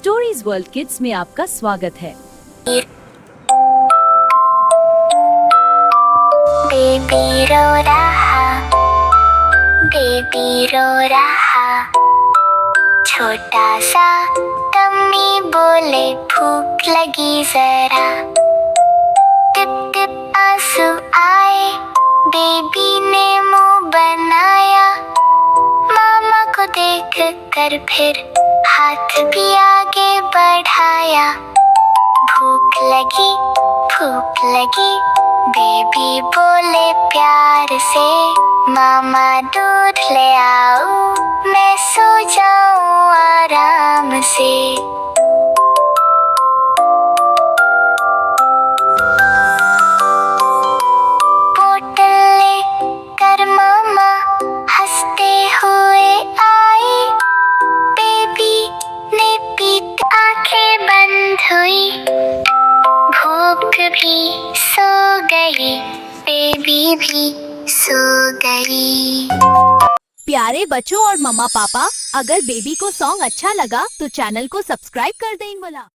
Stories world kids में आपका स्वागत है। बेबी रो रहा, बेबी रो रहा, छोटा सा टम्मी बोले भूख लगी जरा। टिप टिप आंसू आए, बेबी ने मुंह बनाया। मामा को देख कर फिर हाथ भी आगे बढ़ाया। भूख लगी, बेबी बोले प्यार से, मामा दूध ले आओ, मैं सो जाऊं आराम से। बोतल ले कर मामा हंसते हुए आए। बेबी ने पीट आंखें बंद हुई, भूख भी सो गई, बेबी भी सो गई। प्यारे बच्चों और मम्मा पापा, अगर बेबी को सॉन्ग अच्छा लगा तो चैनल को सब्सक्राइब कर दें बोला।